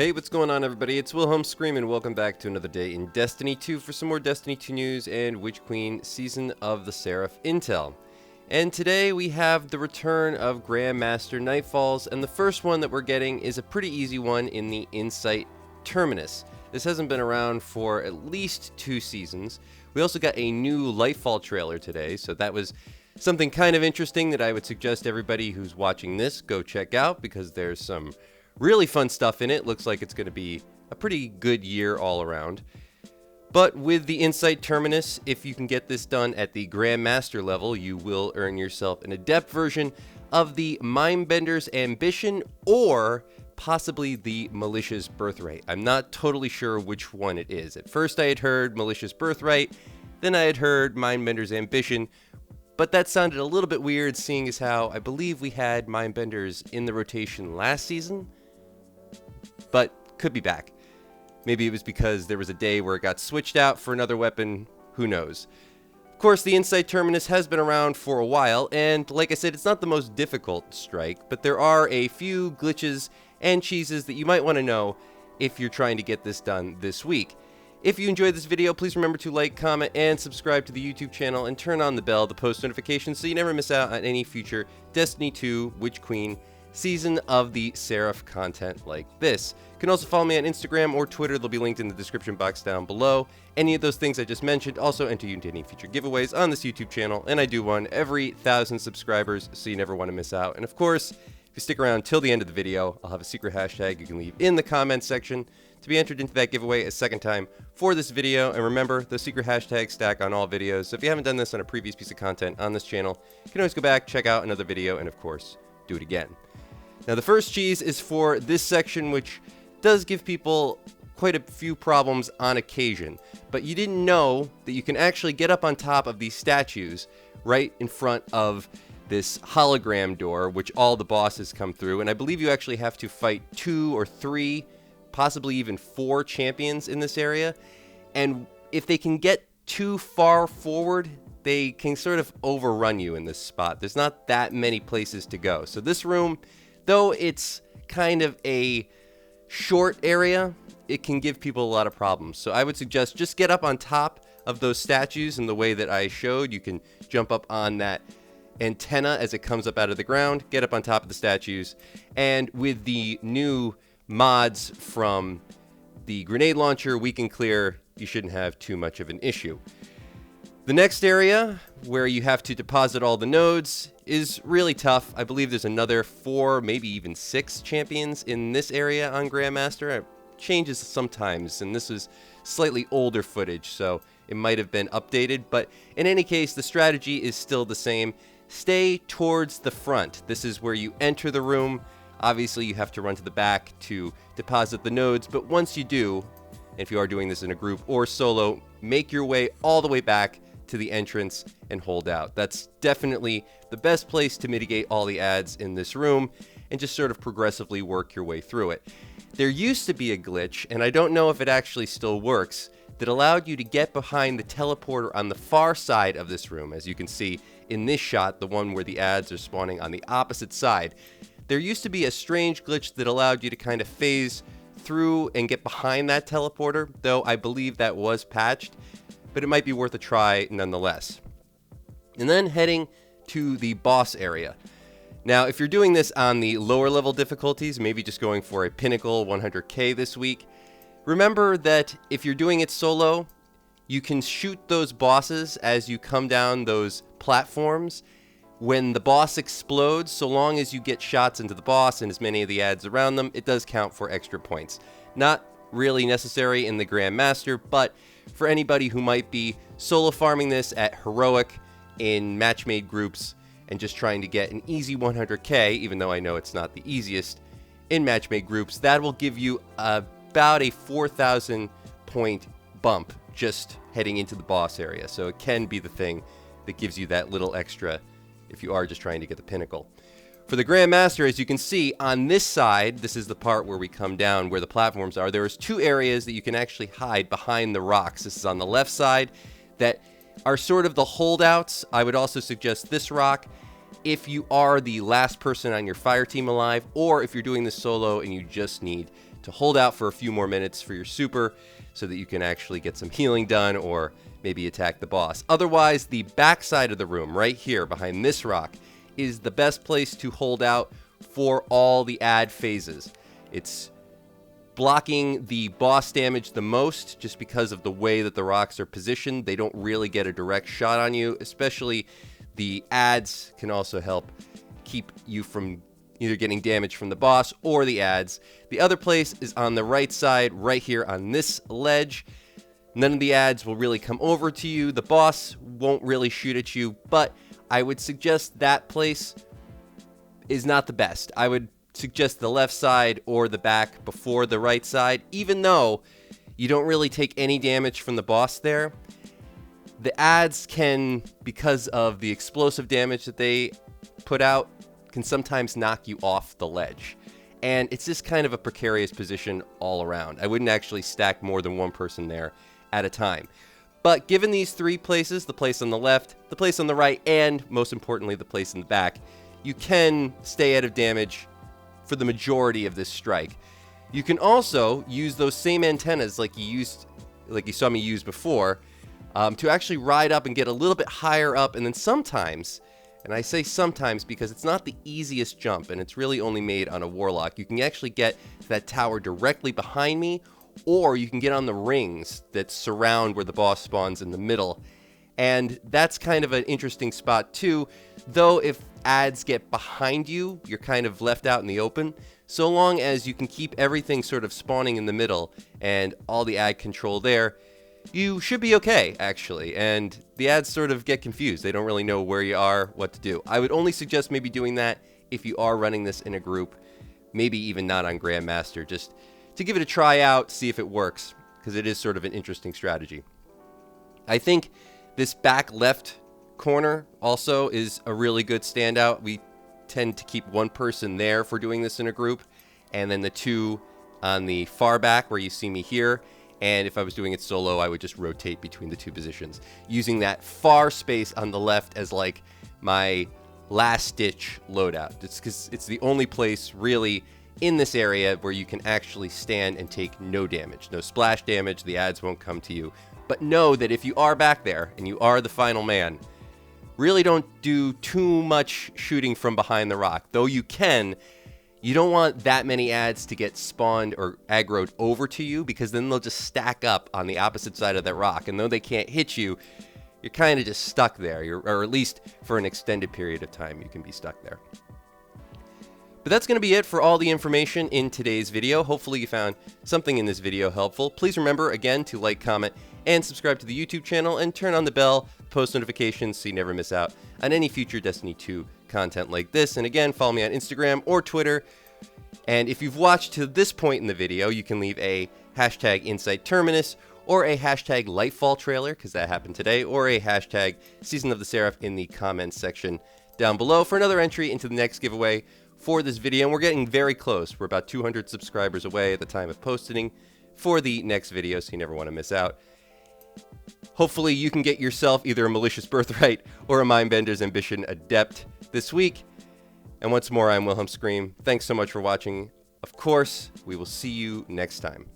Hey, what's going on, everybody? It's Wilhelm Scream, and welcome back to another day in Destiny 2 for some more Destiny 2 news and Witch Queen Season of the Seraph intel. And today we have the return of Grandmaster Nightfalls, and the first one that we're getting is a pretty easy one in the Insight Terminus. This hasn't been around for at least 2 seasons. We also got a new Lightfall trailer today, so that was something kind of interesting that I would suggest everybody who's watching this go check out, because there's some really fun stuff in it. Looks like it's going to be a pretty good year all around. But with the Insight Terminus, if you can get this done at the Grandmaster level, you will earn yourself an adept version of the Mindbender's Ambition, or possibly the Malicious Birthright. I'm not totally sure which one it is. At first I had heard Malicious Birthright, then I had heard Mindbender's Ambition, but that sounded a little bit weird, seeing as how I believe we had Mindbenders in the rotation last season, but could be back. Maybe it was because there was a day where it got switched out for another weapon, who knows. Of course, the Insight Terminus has been around for a while, and like I said, it's not the most difficult strike, but there are a few glitches and cheeses that you might want to know if you're trying to get this done this week. If you enjoyed this video, please remember to like, comment, and subscribe to the YouTube channel, and turn on the bell to post notifications so you never miss out on any future Destiny 2 Witch Queen Season of the Seraph content like this. You can also follow me on Instagram or Twitter. They'll be linked in the description box down below. Any of those things I just mentioned also enter you into any future giveaways on this YouTube channel, and I do one every 1,000 subscribers, so you never want to miss out. And of course, if you stick around till the end of the video, I'll have a secret hashtag you can leave in the comments section to be entered into that giveaway a second time for this video. And remember, the secret hashtags stack on all videos, so if you haven't done this on a previous piece of content on this channel, you can always go back, check out another video, and of course, do it again. Now, the first cheese is for this section, which does give people quite a few problems on occasion, but you didn't know that you can actually get up on top of these statues right in front of this hologram door, which all the bosses come through, and I believe you actually have to fight 2 or 3, possibly even 4 champions in this area, and if they can get too far forward, they can sort of overrun you in this spot. There's not that many places to go, so this room, though it's kind of a short area, it can give people a lot of problems. So I would suggest just get up on top of those statues in the way that I showed. You can jump up on that antenna as it comes up out of the ground, get up on top of the statues, and with the new mods from the grenade launcher, we can clear. You shouldn't have too much of an issue. The next area, where you have to deposit all the nodes, is really tough. I believe there's another 4, maybe even 6 champions in this area on Grandmaster. It changes sometimes, and this is slightly older footage, so it might have been updated. But in any case, the strategy is still the same. Stay towards the front. This is where you enter the room. Obviously, you have to run to the back to deposit the nodes, but once you do, if you are doing this in a group or solo, make your way all the way back to the entrance and hold out. That's definitely the best place to mitigate all the ads in this room and just sort of progressively work your way through it. There used to be a glitch, and I don't know if it actually still works, that allowed you to get behind the teleporter on the far side of this room. As you can see in this shot, the one where the ads are spawning on the opposite side. There used to be a strange glitch that allowed you to kind of phase through and get behind that teleporter, though I believe that was patched, but it might be worth a try nonetheless. And then heading to the boss area. Now, if you're doing this on the lower level difficulties, maybe just going for a Pinnacle 100k this week, remember that if you're doing it solo, you can shoot those bosses as you come down those platforms. When the boss explodes, so long as you get shots into the boss and as many of the ads around them, it does count for extra points. Not really necessary in the Grandmaster, but for anybody who might be solo farming this at Heroic in match-made groups and just trying to get an easy 100k, even though I know it's not the easiest in match-made groups, that will give you about a 4,000 point bump just heading into the boss area. So it can be the thing that gives you that little extra if you are just trying to get the Pinnacle. For the Grandmaster, as you can see on this side, this is the part where we come down where the platforms are. There's 2 areas that you can actually hide behind the rocks. This is on the left side that are sort of the holdouts. I would also suggest this rock if you are the last person on your fire team alive, or if you're doing this solo and you just need to hold out for a few more minutes for your super so that you can actually get some healing done or maybe attack the boss. Otherwise, the back side of the room, right here behind this rock, is the best place to hold out for all the ad phases. It's blocking the boss damage the most just because of the way that the rocks are positioned. They don't really get a direct shot on you, especially the ads can also help keep you from either getting damage from the boss or the ads. The other place is on the right side, right here on this ledge. None of the ads will really come over to you. The boss won't really shoot at you, but I would suggest that place is not the best. I would suggest the left side or the back before the right side, even though you don't really take any damage from the boss there. The ads can, because of the explosive damage that they put out, can sometimes knock you off the ledge. And it's just kind of a precarious position all around. I wouldn't actually stack more than one person there at a time. But given these three places, the place on the left, the place on the right, and most importantly, the place in the back, you can stay out of damage for the majority of this strike. You can also use those same antennas like you saw me use before, to actually ride up and get a little bit higher up, and then sometimes, and I say sometimes because it's not the easiest jump and it's really only made on a warlock, you can actually get to that tower directly behind me, or you can get on the rings that surround where the boss spawns in the middle. And that's kind of an interesting spot too, though if ads get behind you, you're kind of left out in the open. So long as you can keep everything sort of spawning in the middle and all the ad control there, you should be okay, actually. And the ads sort of get confused. They don't really know where you are, what to do. I would only suggest maybe doing that if you are running this in a group, maybe even not on Grandmaster, just to give it a try out, see if it works, because it is sort of an interesting strategy. I think this back left corner also is a really good standout. We tend to keep one person there for doing this in a group, and then the two on the far back where you see me here. And if I was doing it solo, I would just rotate between the two positions, using that far space on the left as like my last ditch loadout. It's because it's the only place really in this area where you can actually stand and take no damage, no splash damage. The ads won't come to you. But know that if you are back there and you are the final man, really don't do too much shooting from behind the rock. Though you can, you don't want that many ads to get spawned or aggroed over to you, because then they'll just stack up on the opposite side of that rock. And though they can't hit you, you're kind of just stuck there, or at least for an extended period of time, you can be stuck there. But that's going to be it for all the information in today's video. Hopefully you found something in this video helpful. Please remember, again, to like, comment, and subscribe to the YouTube channel, and turn on the bell, post notifications so you never miss out on any future Destiny 2 content like this. And again, follow me on Instagram or Twitter. And if you've watched to this point in the video, you can leave a hashtag Insight Terminus, or a hashtag Lightfall trailer, because that happened today, or a hashtag Season of the Seraph in the comments section down below for another entry into the next giveaway for this video. And we're getting very close. We're about 200 subscribers away at the time of posting for the next video, so you never want to miss out. Hopefully you can get yourself either a Malicious Birthright or a Mindbender's Ambition Adept this week. And once more, I'm Wilhelm Scream. Thanks so much for watching. Of course, we will see you next time.